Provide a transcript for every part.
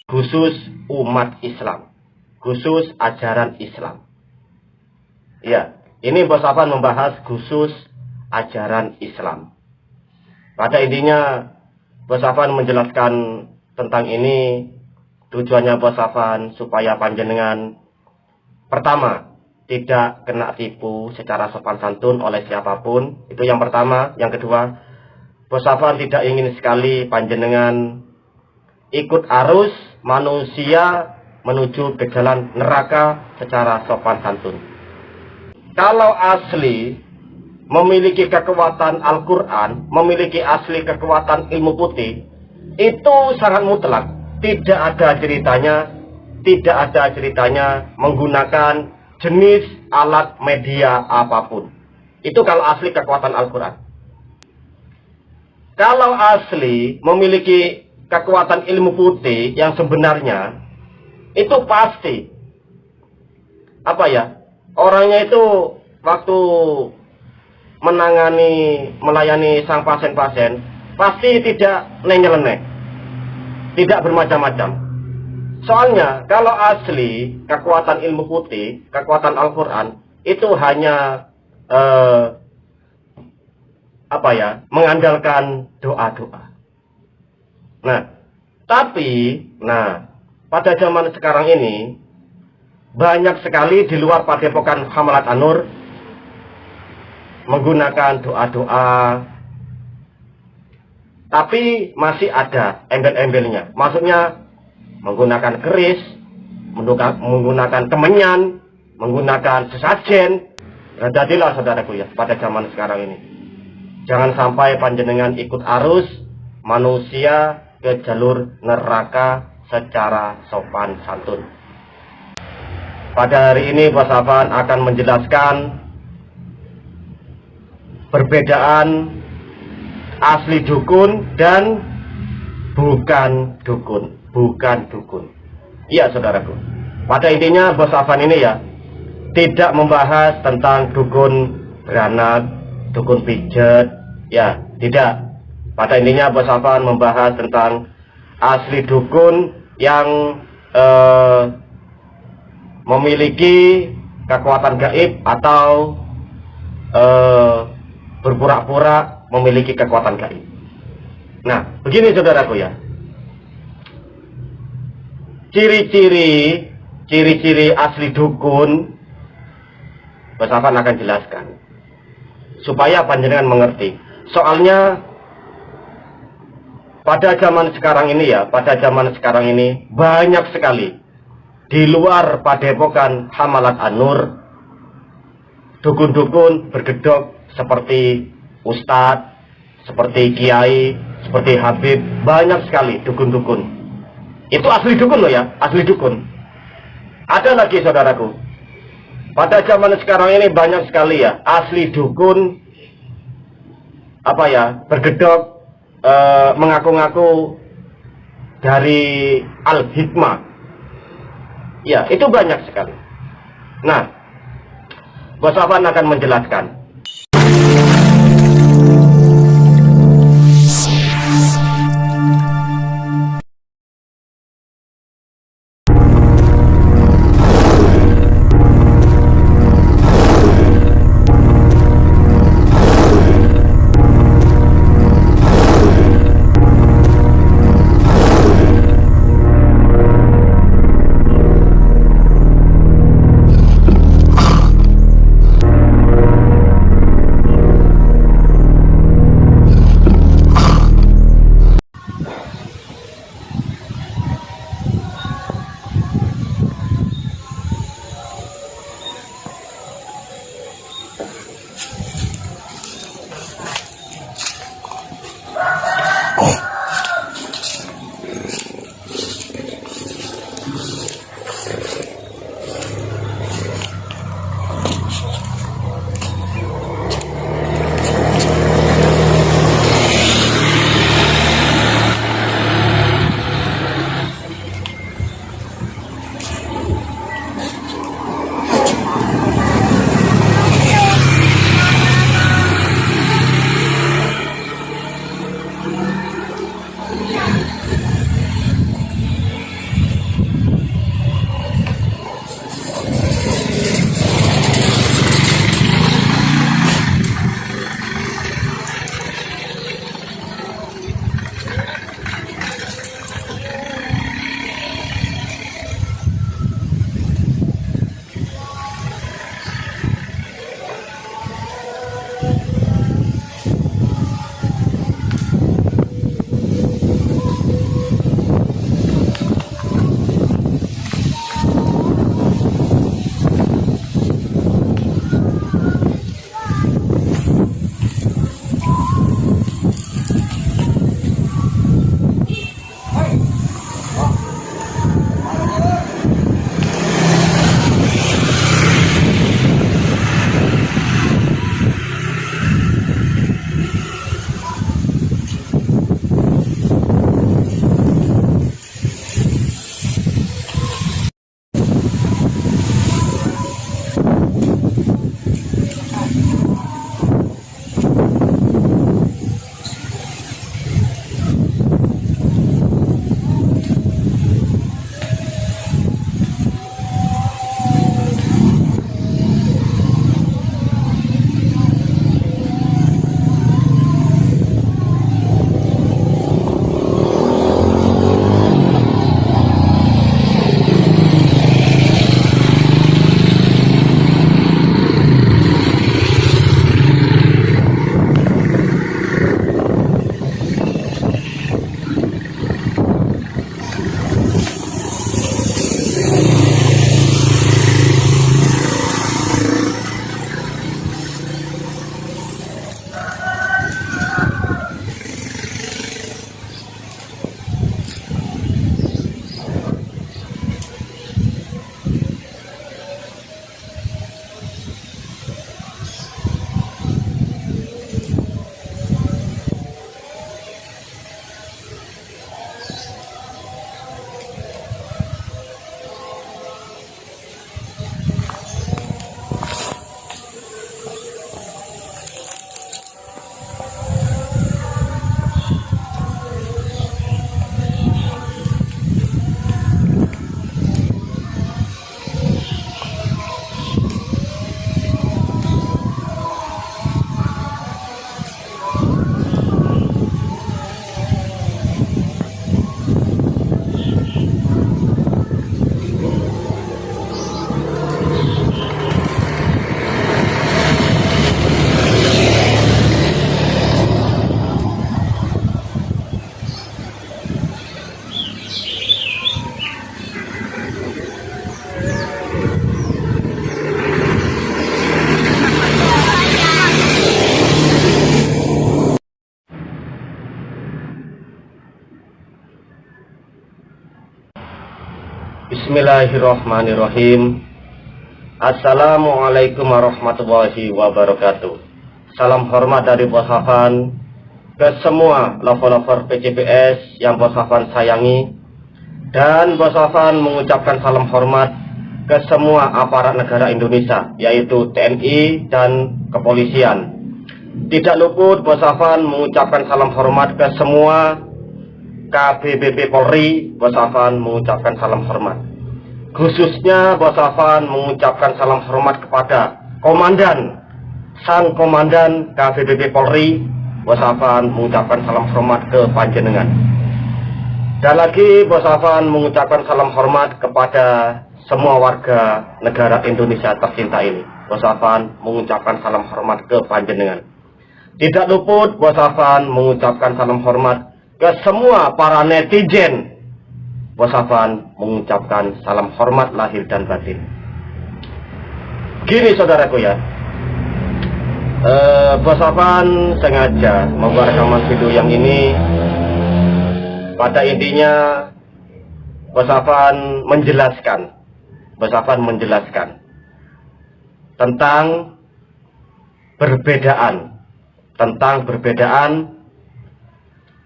khusus umat Islam, khusus ajaran Islam. Ya, ini Bos Afan membahas khusus ajaran Islam. Pada intinya Bos Afan menjelaskan tentang ini, tujuannya Bos Afan supaya panjenengan pertama tidak kena tipu secara sopan santun oleh siapapun. Itu yang pertama. Yang kedua, Bos Afan tidak ingin sekali panjenengan ikut arus manusia menuju ke jalan neraka secara sopan santun. Kalau asli memiliki kekuatan Al-Quran, memiliki asli kekuatan ilmu putih, itu sangat mutlak. Tidak ada ceritanya menggunakan jenis alat media apapun. Itu kalau asli kekuatan Al-Quran. Kalau asli memiliki kekuatan ilmu putih yang sebenarnya, itu pasti orangnya itu waktu melayani sang pasien-pasien pasti tidak nyeleneh, tidak bermacam-macam. Soalnya kalau asli kekuatan ilmu putih, kekuatan Al-Quran, itu hanya mengandalkan doa-doa. Pada zaman sekarang ini banyak sekali di luar Padepokan Hamalat An-Nur menggunakan doa-doa, tapi masih ada embel-embelnya. Maksudnya menggunakan keris, menggunakan kemenyan, menggunakan sesajen. Jadilah saudaraku ya, pada zaman sekarang ini jangan sampai panjenengan ikut arus manusia ke jalur neraka secara sopan santun. Pada hari ini Bos Afan akan menjelaskan perbedaan asli dukun dan bukan dukun. Iya saudaraku, pada intinya Bos Afan ini ya tidak membahas tentang dukun beranak, dukun pijet, ya tidak. Pada intinya Bos Afan membahas tentang asli dukun yang memiliki kekuatan gaib atau berpura-pura memiliki kekuatan gaib. Nah, begini saudaraku ya. Ciri-ciri asli dukun Bos Afan akan jelaskan supaya panjenengan mengerti. Soalnya pada zaman sekarang ini banyak sekali di luar Padepokan Hamalat An-Nur dukun-dukun bergedok seperti ustadz, seperti kiai, seperti habib. Banyak sekali dukun-dukun. Itu asli dukun loh ya, asli dukun. Ada lagi saudaraku, pada zaman sekarang ini banyak sekali ya asli dukun bergedok mengaku-ngaku dari Al-Hikmah. Ya, itu banyak sekali. Nah, Bos Afan akan menjelaskan. Bismillahirrahmanirrahim. Assalamualaikum warahmatullahi wabarakatuh. Salam hormat dari Bos Afan ke semua lover-lover PCPS yang Bos Afan sayangi. Dan Bos Afan mengucapkan salam hormat ke semua aparat negara Indonesia, yaitu TNI dan kepolisian. Tidak luput Bos Afan mengucapkan salam hormat ke semua KBBP Polri. Bos Afan mengucapkan salam hormat. Khususnya Bos Afan mengucapkan salam hormat kepada Sang Komandan KBBP Polri. Bos Afan mengucapkan salam hormat ke panjenengan. Dan lagi Bos Afan mengucapkan salam hormat kepada semua warga negara Indonesia tercinta ini. Bos Afan mengucapkan salam hormat ke panjenengan. Tidak luput Bos Afan mengucapkan salam hormat ke semua para netizen. Bos Afan mengucapkan salam hormat lahir dan batin. Gini saudaraku ya, Bos Afan sengaja membuat rekaman video yang ini. Pada intinya Bos Afan menjelaskan tentang perbedaan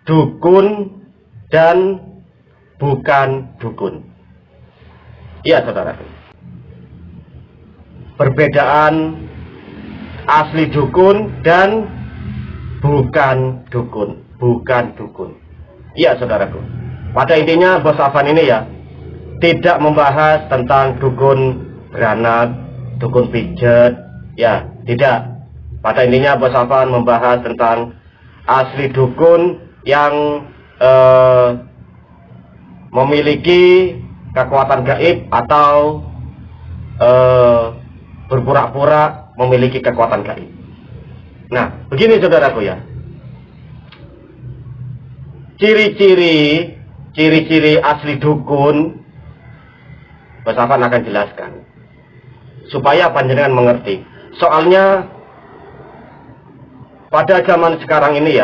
dukun dan bukan dukun. Iya saudara, perbedaan asli dukun dan bukan dukun. Iya saudaraku, pada intinya Bos Afan ini ya tidak membahas tentang dukun beranak, dukun pijet, ya tidak. Pada intinya Bos Afan membahas tentang asli dukun yang memiliki kekuatan gaib atau berpura-pura memiliki kekuatan gaib. Nah, begini saudaraku ya, ciri-ciri asli dukun Bos Afan akan jelaskan supaya panjenengan mengerti. Soalnya pada zaman sekarang ini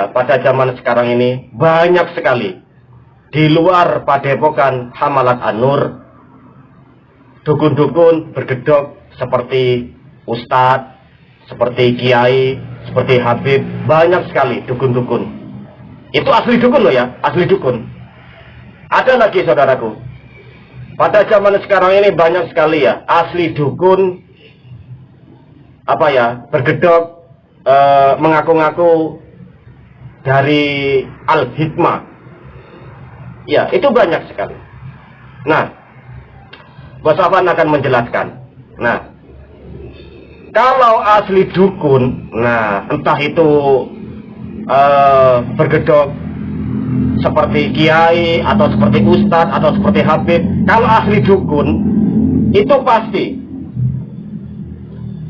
banyak sekali di luar padepokan Hamalat An-Nur dukun-dukun bergedok seperti ustadz, seperti kiai, seperti habib. Banyak sekali dukun-dukun. Itu asli dukun loh ya, asli dukun. Ada lagi saudaraku, pada zaman sekarang ini banyak sekali ya asli dukun bergedok mengaku-ngaku dari Al-Hikmah. Ya, itu banyak sekali. Nah, Bos Afan akan menjelaskan. Nah, kalau asli dukun, nah entah itu bergedok seperti kiai atau seperti ustadz atau seperti habib, kalau asli dukun itu pasti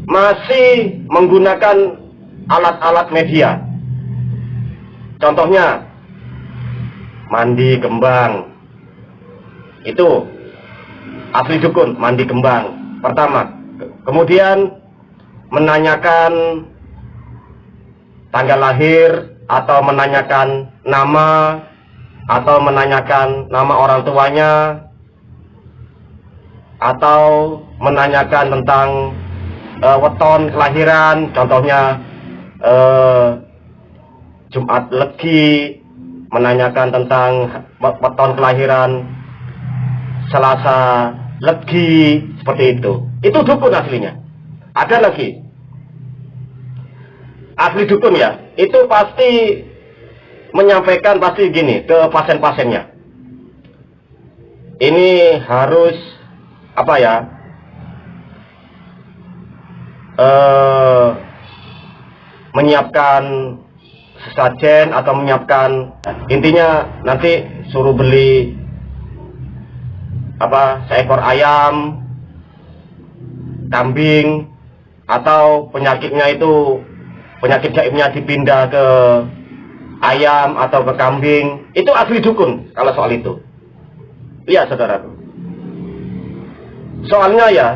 masih menggunakan alat-alat media. Contohnya mandi kembang. Itu asli dukun, mandi kembang pertama. Kemudian menanyakan tanggal lahir, atau menanyakan nama, atau menanyakan nama orang tuanya, atau menanyakan tentang weton kelahiran. Contohnya Jumat Legi, menanyakan tentang weton kelahiran Selasa Legi, seperti itu. Itu dukun aslinya. Ada lagi asli dukun ya, itu pasti menyampaikan pasti gini ke pasien-pasiennya. Ini harus menyiapkan sesajen atau menyiapkan, intinya nanti suruh beli seekor ayam, kambing, atau penyakitnya itu penyakit gaibnya dipindah ke ayam atau ke kambing. Itu asli dukun kalau soal itu. Iya saudaraku, soalnya ya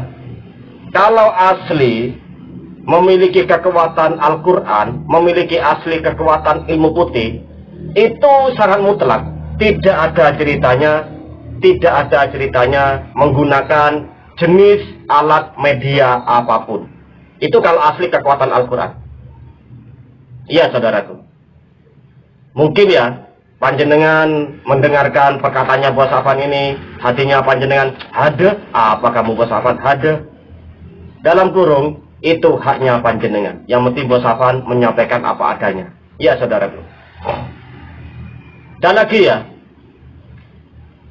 kalau asli memiliki kekuatan Al-Quran, memiliki asli kekuatan ilmu putih, itu sangat mutlak. Tidak ada ceritanya tidak ada ceritanya menggunakan jenis alat media apapun. Itu kalau asli kekuatan Al-Quran. Iya saudaraku. Mungkin ya panjenengan mendengarkan perkataannya Bos Afan ini, hatinya panjenengan, "Hade, apa kamu Bos Afan? Hade." Dalam kurung, itu haknya panjenengan. Yang penting Bos Afan menyampaikan apa adanya. Iya saudaraku. Dan lagi ya,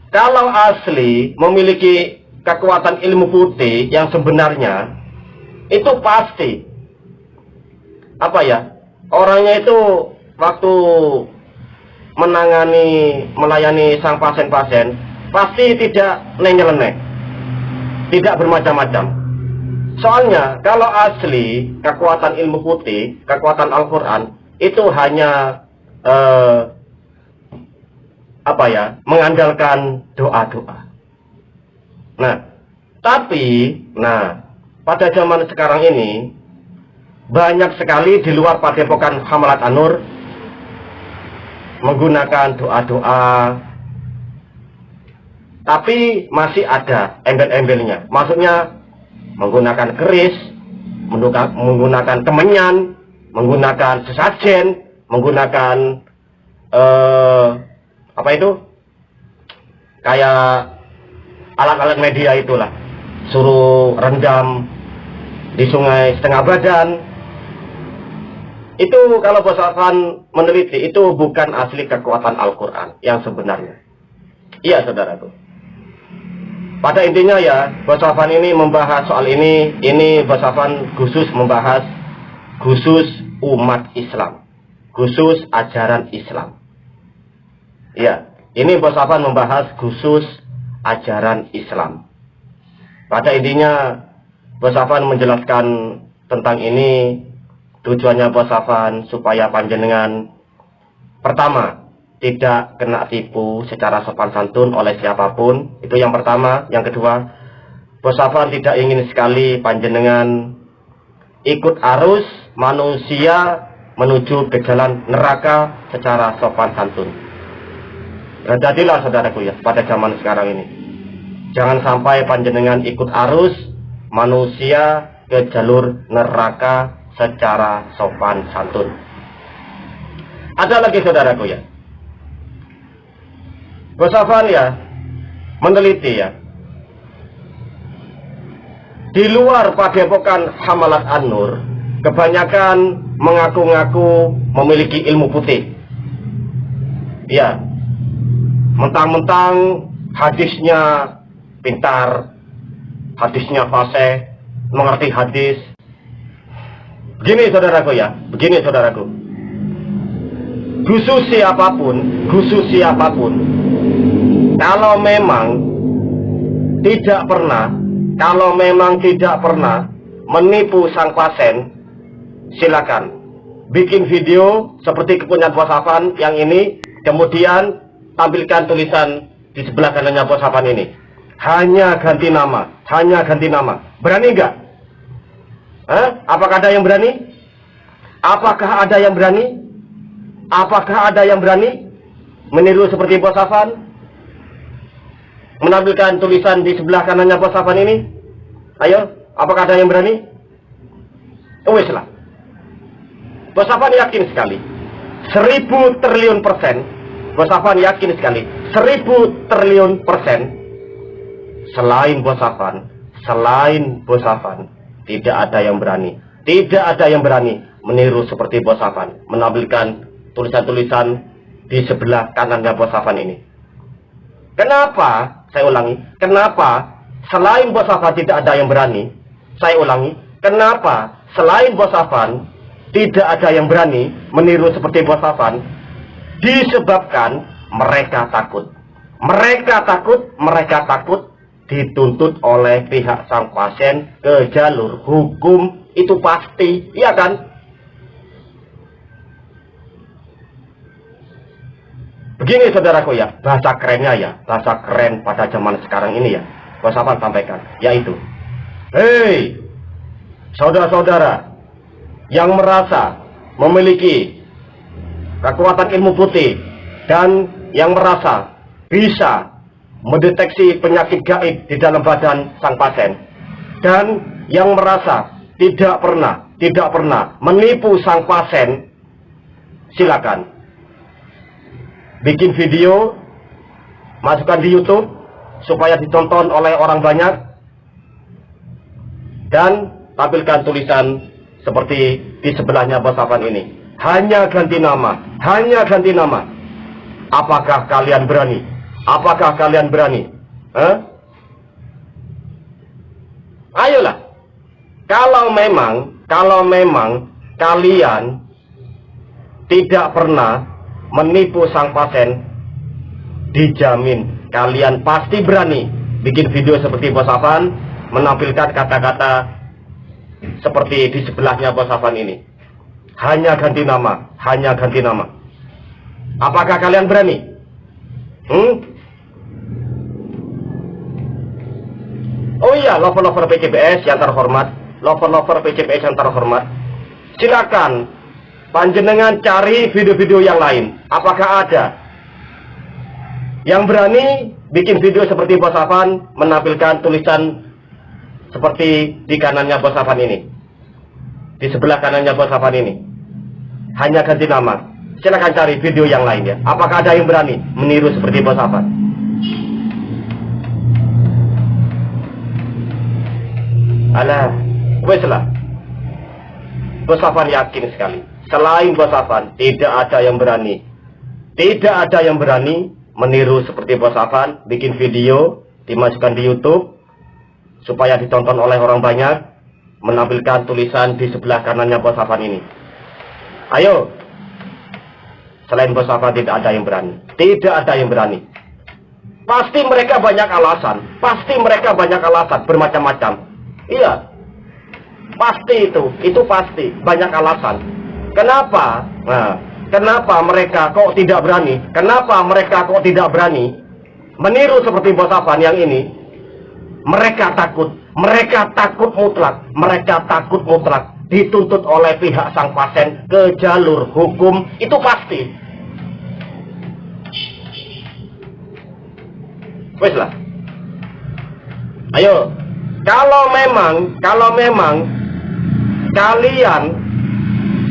kalau asli memiliki kekuatan ilmu putih yang sebenarnya, itu pasti apa ya, orangnya itu waktu melayani sang pasien-pasien pasti tidak nyeleneh, tidak bermacam-macam. Soalnya kalau asli kekuatan ilmu putih, kekuatan Al-Quran, itu hanya mengandalkan doa-doa. Tapi pada zaman sekarang ini banyak sekali di luar padepokan Hamalat An-Nur menggunakan doa-doa, tapi masih ada embel-embelnya. Maksudnya menggunakan keris, menggunakan kemenyan, menggunakan sesajen, menggunakan kayak alat-alat media itulah, suruh rendam di sungai setengah badan. Itu kalau Bos Afan meneliti, itu bukan asli kekuatan Al-Quran yang sebenarnya. Iya saudaraku. Pada intinya ya, Bos Afan ini membahas soal ini Bos Afan khusus membahas khusus umat Islam, khusus ajaran Islam. Iya, ini Bos Afan membahas khusus ajaran Islam. Pada intinya Bos Afan menjelaskan tentang ini. Tujuannya Bos Afan supaya panjenengan pertama tidak kena tipu secara sopan santun oleh siapapun. Itu yang pertama. Yang kedua, Bos Afan tidak ingin sekali panjenengan ikut arus manusia menuju ke jalan neraka secara sopan santun. Jadilah saudaraku ya, pada zaman sekarang ini, jangan sampai panjenengan ikut arus manusia ke jalur neraka secara sopan santun. Ada lagi saudaraku ya, Bos Afan ya meneliti ya, di luar padepokan Hamalat An-Nur kebanyakan mengaku-ngaku memiliki ilmu putih. Ya, mentang-mentang hadisnya pintar, hadisnya fasih, mengerti hadis. Begini saudaraku ya, begini saudaraku. Khusus siapapun, kalau memang tidak pernah menipu sang pasien, silakan bikin video seperti kepunyaan Bos Afan yang ini, kemudian tampilkan tulisan di sebelah kanannya Bos Afan ini. Hanya ganti nama. Berani enggak? Apakah ada yang berani? Apakah ada yang berani meniru seperti Bos Afan? Menampilkan tulisan di sebelah kanannya Bos Afan ini? Ayo, apakah ada yang berani? Weslah. Bos Afan yakin sekali, 1000 triliun persen. Bos Afan yakin sekali, 1000 triliun persen. Selain Bos Afan, tidak ada yang berani meniru seperti Bos Afan, menampilkan tulisan-tulisan di sebelah kanannya Bos Afan ini. Kenapa? Saya ulangi, kenapa selain Bos Afan tidak ada yang berani? Saya ulangi, kenapa selain Bos Afan tidak ada yang berani meniru seperti Bos Afan? Disebabkan mereka takut. Mereka takut dituntut oleh pihak sang pasien ke jalur hukum. Itu pasti, iya kan? Begini saudaraku ya, bahasa kerennya ya, bahasa keren pada zaman sekarang ini ya, Bos Afan sampaikan, yaitu, hei saudara-saudara yang merasa memiliki kekuatan ilmu putih dan yang merasa bisa mendeteksi penyakit gaib di dalam badan sang pasien, dan yang merasa tidak pernah menipu sang pasien, silakan bikin video, masukkan di YouTube supaya ditonton oleh orang banyak, dan tampilkan tulisan seperti di sebelahnya Bos Afan ini. Hanya ganti nama. Apakah kalian berani? Apakah kalian berani? Ayolah. Kalau memang kalian tidak pernah menipu sang pasien, dijamin kalian pasti berani bikin video seperti Bos Afan, menampilkan kata-kata seperti di sebelahnya Bos Afan ini. Hanya ganti nama. Apakah kalian berani? Oh iya, lover-lover PCBS yang terhormat, silakan panjenengan cari video-video yang lain. Apakah ada yang berani bikin video seperti Bos Afan, menampilkan tulisan seperti di kanannya Bos Afan ini, di sebelah kanannya Bos Afan ini? Hanya ganti nama. Silakan cari video yang lain ya. Apakah ada yang berani meniru seperti Bos Afan? Alah, wes lah. Bos Afan yakin sekali, selain Bos Afan tidak ada yang berani. Tidak ada yang berani meniru seperti Bos Afan, bikin video, dimasukkan di YouTube supaya ditonton oleh orang banyak, menampilkan tulisan di sebelah kanannya Bos Afan ini. Ayo, selain Bos Afan tidak ada yang berani. Tidak ada yang berani. Pasti mereka banyak alasan. Bermacam-macam. Iya, pasti itu pasti banyak alasan. Kenapa? Nah, kenapa mereka kok tidak berani? Kenapa mereka kok tidak berani meniru seperti Bos Afan yang ini? Mereka takut mutlak dituntut oleh pihak sang pasien ke jalur hukum, itu pasti. Wes lah. Ayo, kalau memang kalian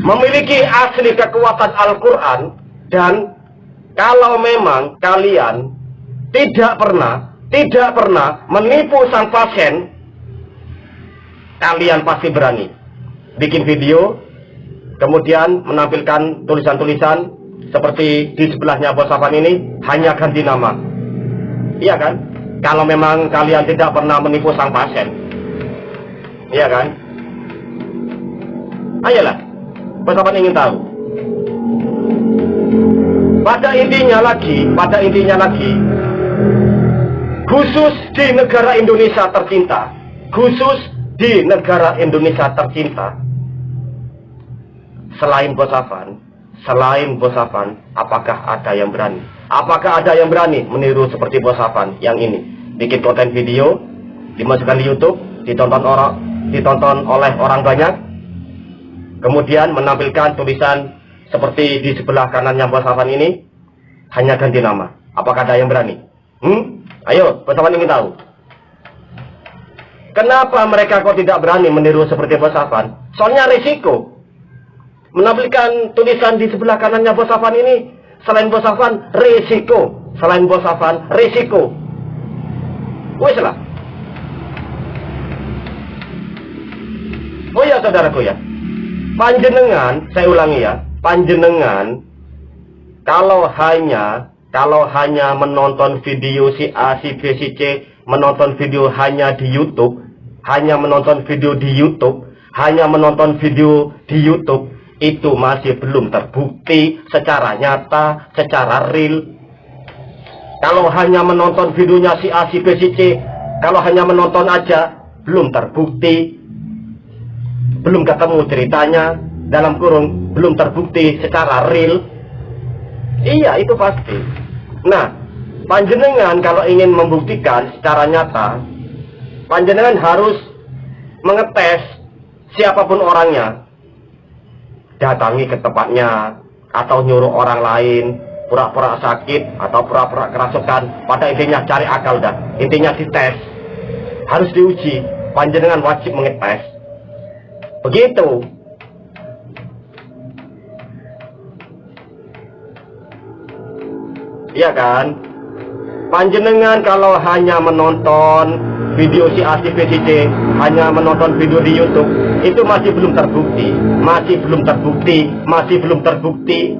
memiliki asli kekuatan Al-Quran, dan kalau memang kalian tidak pernah menipu sang pasien, kalian pasti berani bikin video, kemudian menampilkan tulisan-tulisan seperti di sebelahnya Bos Afan ini, hanya ganti nama. Iya kan? Kalau memang kalian tidak pernah menipu sang pasien, iya kan? Ayolah, Bos Afan ingin tahu. Pada intinya lagi, khusus di negara Indonesia tercinta, selain Bos Afan, apakah ada yang berani? Apakah ada yang berani meniru seperti Bos Afan yang ini? Bikin konten video, dimasukkan di YouTube, ditonton oleh orang banyak, kemudian menampilkan tulisan seperti di sebelah kanannya Bos Afan ini, hanya ganti nama. Apakah ada yang berani? Ayo, Bos Afan ingin tahu. Kenapa mereka kok tidak berani meniru seperti Bos Afan? Soalnya risiko. Menampilkan tulisan di sebelah kanannya Bos Afan ini, selain Bos Afan, risiko. Wes lah. Oh ya saudaraku ya, panjenengan, saya ulangi ya, panjenengan kalau hanya menonton video si A, si B, si C, menonton video hanya di YouTube, menonton video di YouTube, itu masih belum terbukti secara nyata, secara real. Kalau hanya menonton videonya si A, si B, si C, kalau hanya menonton aja, belum terbukti, belum ketemu ceritanya, dalam kurung, belum terbukti secara real. Iya, itu pasti. Nah, panjenengan kalau ingin membuktikan secara nyata, panjenengan harus mengetes siapapun orangnya. Datangi ke tempatnya, atau nyuruh orang lain, pura-pura sakit atau pura-pura kerasukan. Pada intinya cari akal dah. Intinya dites. Harus diuji. Panjenengan wajib mengetes. Begitu. Iya kan? Panjenengan kalau hanya menonton video si A, si B, si D, hanya menonton video di YouTube, itu masih belum terbukti. Masih belum terbukti. Masih belum terbukti.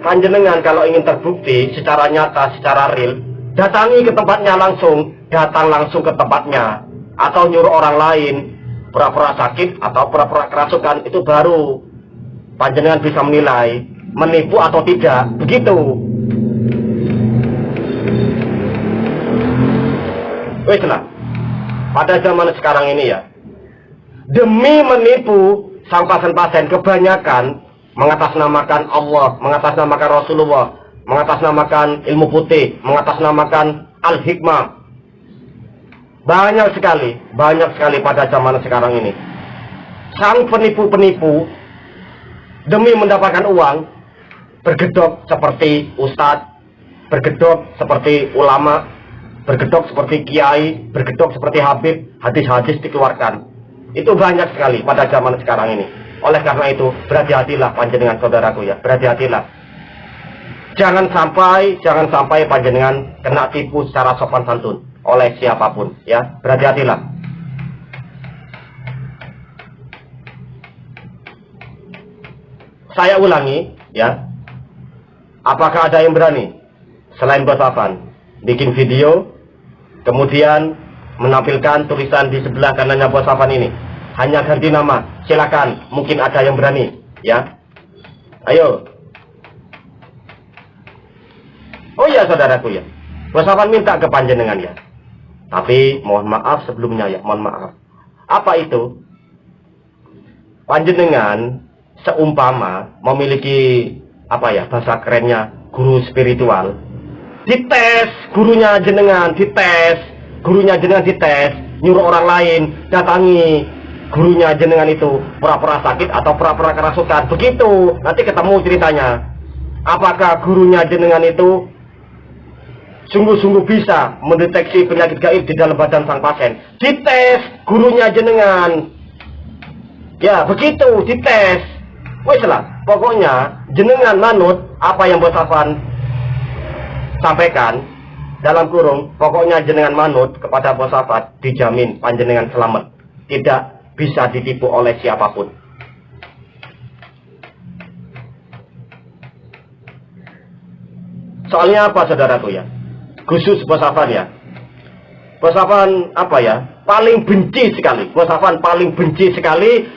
Panjenengan kalau ingin terbukti secara nyata, secara real, datangi ke tempatnya langsung. Datang langsung ke tempatnya. Atau nyuruh orang lain pura-pura sakit atau pura-pura kerasukan. Itu baru panjenengan bisa menilai menipu atau tidak. Begitu. Wes lah. Pada zaman sekarang ini ya, demi menipu sang pasien-pasien kebanyakan mengatasnamakan Allah, mengatasnamakan Rasulullah, mengatasnamakan ilmu putih, mengatasnamakan al-hikmah. Banyak sekali pada zaman sekarang ini. Sang penipu-penipu demi mendapatkan uang bergedok seperti ustadz, bergedok seperti ulama, bergedok seperti kiai, bergedok seperti habib, hadis-hadis dikeluarkan. Itu banyak sekali pada zaman sekarang ini. Oleh karena itu, berhati-hatilah panjenengan saudaraku ya, berhati-hatilah. Jangan sampai panjenengan kena tipu secara sopan santun oleh siapapun ya, berhati-hatilah. Saya ulangi ya. Apakah ada yang berani selain Bos Afan bikin video kemudian menampilkan tulisan di sebelah kanannya Bos Afan ini, hanya ganti nama? Silakan, mungkin ada yang berani ya. Ayo. Oh ya saudaraku ya, Bos Afan minta ke panjenengan ya. Tapi mohon maaf sebelumnya ya, mohon maaf. Apa itu? Panjenengan seumpama memiliki apa ya, bahasa kerennya guru spiritual, dites gurunya jenengan, nyuruh orang lain datangi gurunya jenengan itu pura-pura sakit atau pura-pura kerasukan. Begitu, nanti ketemu ceritanya. Apakah gurunya jenengan itu sungguh-sungguh bisa mendeteksi penyakit gaib di dalam badan sang pasien? Dites gurunya jenengan. Ya, begitu, dites. Wes lah, pokoknya jenengan manut apa yang Bos Afan sampaikan dalam kurung, pokoknya jenengan manut kepada Bos Afan, dijamin panjenengan selamat, tidak bisa ditipu oleh siapapun. Soalnya apa saudaraku ya, khusus Bos Afan ya, Bos Afan apa ya, paling benci sekali, Bos Afan paling benci sekali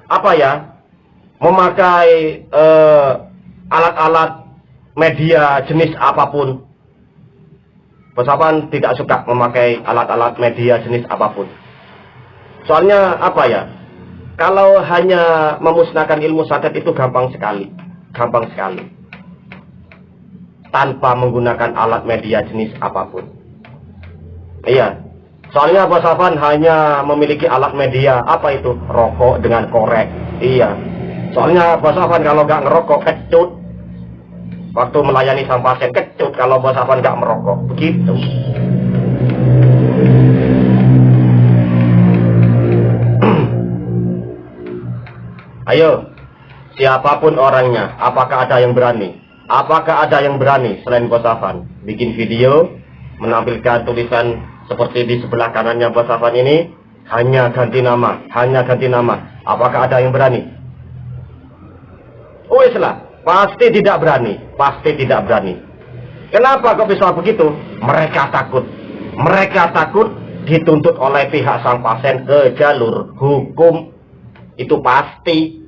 apa ya, memakai alat-alat media jenis apapun. Bos Afan tidak suka memakai alat-alat media jenis apapun. Soalnya apa ya, kalau hanya memusnahkan ilmu santet itu gampang sekali, tanpa menggunakan alat media jenis apapun. Iya, soalnya Bos Afan hanya memiliki alat media, apa itu? Rokok dengan korek. Iya, soalnya Bos Afan kalau nggak ngerokok kecut. Waktu melayani sang pasien kecut kalau Bos Afan nggak merokok. Begitu. Ayo, siapapun orangnya, apakah ada yang berani? Apakah ada yang berani selain Bos Afan bikin video menampilkan tulisan seperti di sebelah kanannya Bos Afan ini, hanya ganti nama, Apakah ada yang berani? Wes lah, pasti tidak berani. Kenapa kok bisa begitu? Mereka takut dituntut oleh pihak sang pasien ke jalur hukum. Itu pasti.